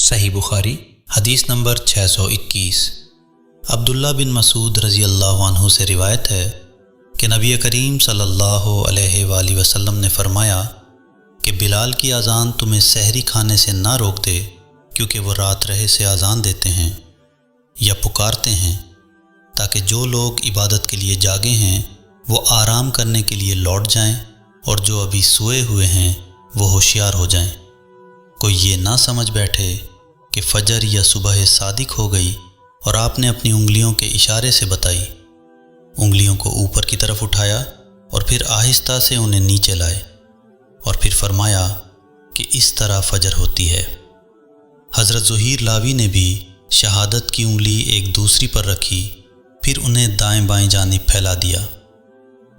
صحیح بخاری حدیث نمبر 621۔ عبداللہ بن مسعود رضی اللہ عنہ سے روایت ہے کہ نبی کریم صلی اللہ علیہ وآلہ وسلم نے فرمایا کہ بلال کی اذان تمہیں سحری کھانے سے نہ روک دے، کیونکہ وہ رات رہے سے اذان دیتے ہیں یا پکارتے ہیں تاکہ جو لوگ عبادت کے لیے جاگے ہیں وہ آرام کرنے کے لیے لوٹ جائیں، اور جو ابھی سوئے ہوئے ہیں وہ ہوشیار ہو جائیں۔ کوئی یہ نہ سمجھ بیٹھے کہ فجر یا صبح صادق ہو گئی اور آپ نے اپنی انگلیوں کے اشارے سے بتائی۔ انگلیوں کو اوپر کی طرف اٹھایا اور پھر آہستہ سے انہیں نیچے لائے، اور پھر فرمایا کہ اس طرح فجر ہوتی ہے۔ حضرت زہیر لاوی نے بھی شہادت کی انگلی ایک دوسری پر رکھی، پھر انہیں دائیں بائیں جانب پھیلا دیا۔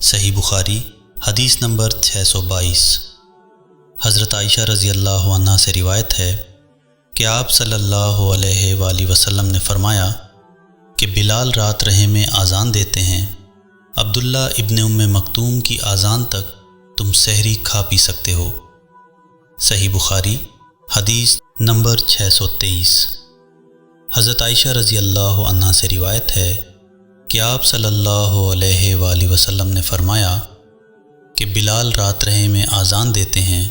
صحیح بخاری حدیث نمبر 622۔ حضرت عائشہ رضی اللہ عنہا سے روایت ہے کہ آپ صلی اللہ علیہ وآلہ وسلم نے فرمایا کہ بلال رات رہے میں اذان دیتے ہیں، عبداللہ ابن ام مکتوم کی اذان تک تم سحری کھا پی سکتے ہو۔ صحیح بخاری حدیث نمبر 623۔ حضرت عائشہ رضی اللہ عنہا سے روایت ہے کہ آپ صلی اللہ علیہ وآلہ وسلم نے فرمایا کہ بلال رات رہے میں اذان دیتے ہیں،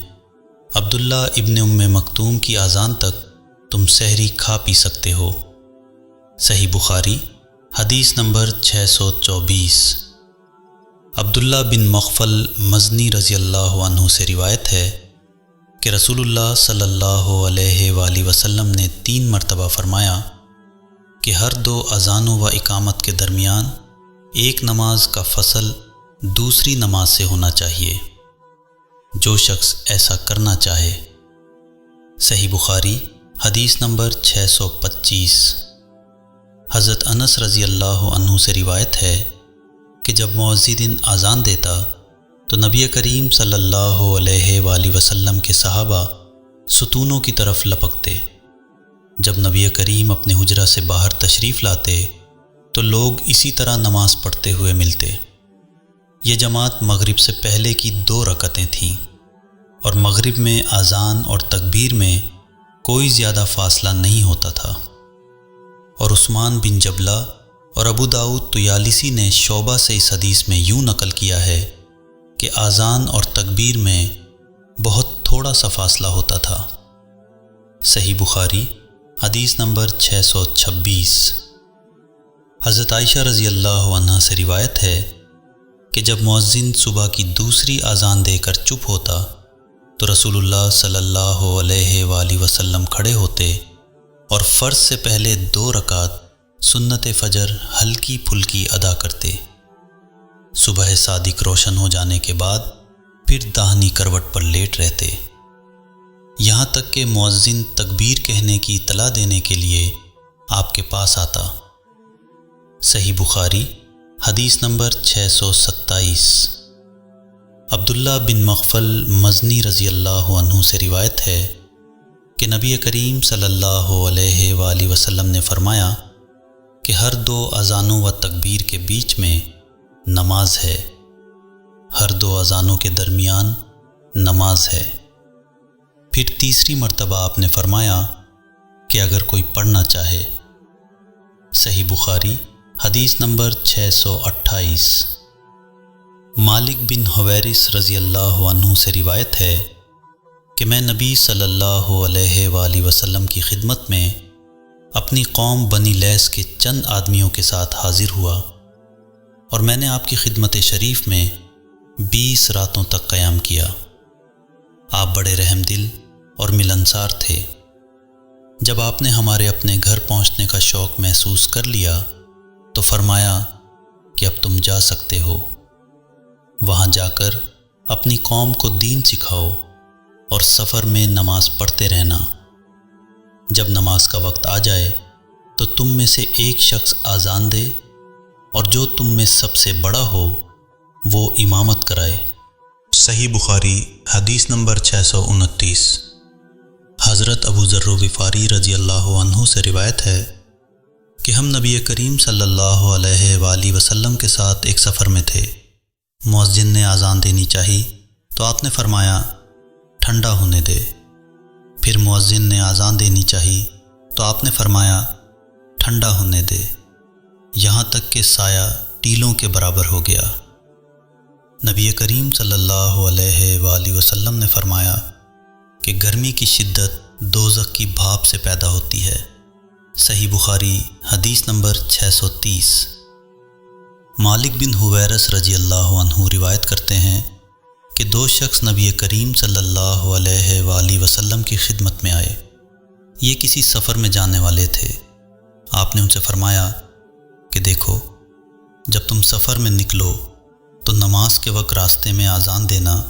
عبداللہ ابن ام مکتوم کی اذان تک تم سحری کھا پی سکتے ہو۔ صحیح بخاری حدیث نمبر 624۔ عبداللہ بن مغفل مزنی رضی اللہ عنہ سے روایت ہے کہ رسول اللہ صلی اللہ علیہ وآلہ وسلم نے 3 مرتبہ فرمایا کہ ہر 2 اذانوں و اقامت کے درمیان ایک نماز کا فصل دوسری نماز سے ہونا چاہیے، جو شخص ایسا کرنا چاہے۔ صحیح بخاری حدیث نمبر 625۔ حضرت انس رضی اللہ عنہ سے روایت ہے کہ جب مؤذن اذان دیتا تو نبی کریم صلی اللہ علیہ وآلہ وسلم کے صحابہ ستونوں کی طرف لپکتے۔ جب نبی کریم اپنے حجرہ سے باہر تشریف لاتے تو لوگ اسی طرح نماز پڑھتے ہوئے ملتے۔ یہ جماعت مغرب سے پہلے کی 2 رکعتیں تھیں، اور مغرب میں اذان اور تکبیر میں کوئی زیادہ فاصلہ نہیں ہوتا تھا۔ اور عثمان بن جبلہ اور ابو داؤد طیالسی نے شعبہ سے اس حدیث میں یوں نقل کیا ہے کہ اذان اور تکبیر میں بہت تھوڑا سا فاصلہ ہوتا تھا۔ صحیح بخاری حدیث نمبر 626۔ حضرت عائشہ رضی اللہ عنہا سے روایت ہے کہ جب مؤذن صبح کی دوسری اذان دے کر چپ ہوتا تو رسول اللہ صلی اللہ علیہ وآلہ وسلم کھڑے ہوتے اور فرض سے پہلے 2 رکعت سنت فجر ہلکی پھلکی ادا کرتے۔ صبح صادق روشن ہو جانے کے بعد پھر داہنی کروٹ پر لیٹ رہتے، یہاں تک کہ مؤذن تکبیر کہنے کی اطلاع دینے کے لیے آپ کے پاس آتا۔ صحیح بخاری حدیث نمبر 627۔ عبداللہ بن مغفل مزنی رضی اللہ عنہ سے روایت ہے کہ نبی کریم صلی اللہ علیہ وآلہ وسلم نے فرمایا کہ ہر 2 اذانوں و تکبیر کے بیچ میں نماز ہے، ہر 2 اذانوں کے درمیان نماز ہے۔ پھر تیسری مرتبہ آپ نے فرمایا کہ اگر کوئی پڑھنا چاہے۔ صحیح بخاری حدیث نمبر 628۔ مالک بن حویرث رضی اللہ عنہ سے روایت ہے کہ میں نبی صلی اللہ علیہ وآلہ وسلم کی خدمت میں اپنی قوم بنی لیث کے چند آدمیوں کے ساتھ حاضر ہوا، اور میں نے آپ کی خدمت شریف میں 20 راتوں تک قیام کیا۔ آپ بڑے رحم دل اور ملنسار تھے۔ جب آپ نے ہمارے اپنے گھر پہنچنے کا شوق محسوس کر لیا تو فرمایا کہ اب تم جا سکتے ہو، وہاں جا کر اپنی قوم کو دین سکھاؤ اور سفر میں نماز پڑھتے رہنا۔ جب نماز کا وقت آ جائے تو تم میں سے ایک شخص اذان دے، اور جو تم میں سب سے بڑا ہو وہ امامت کرائے۔ صحیح بخاری حدیث نمبر 629۔ حضرت ابو ذر غفاری رضی اللہ عنہ سے روایت ہے کہ ہم نبی کریم صلی اللہ علیہ وآلہ وسلم کے ساتھ ایک سفر میں تھے۔ مؤذن نے اذان دینی چاہی تو آپ نے فرمایا ٹھنڈا ہونے دے۔ پھر مؤذن نے اذان دینی چاہی تو آپ نے فرمایا ٹھنڈا ہونے دے، یہاں تک کہ سایہ ٹیلوں کے برابر ہو گیا۔ نبی کریم صلی اللہ علیہ وآلہ وسلم نے فرمایا کہ گرمی کی شدت دوزخ کی بھاپ سے پیدا ہوتی ہے۔ صحیح بخاری حدیث نمبر 630۔ مالک بن حویرث رضی اللہ عنہ روایت کرتے ہیں کہ دو شخص نبی کریم صلی اللہ علیہ وآلہ وسلم کی خدمت میں آئے۔ یہ کسی سفر میں جانے والے تھے۔ آپ نے ان سے فرمایا کہ دیکھو، جب تم سفر میں نکلو تو نماز کے وقت راستے میں اذان دینا،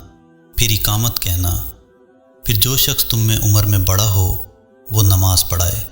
پھر اقامت کہنا، پھر جو شخص تم میں عمر میں بڑا ہو وہ نماز پڑھائے۔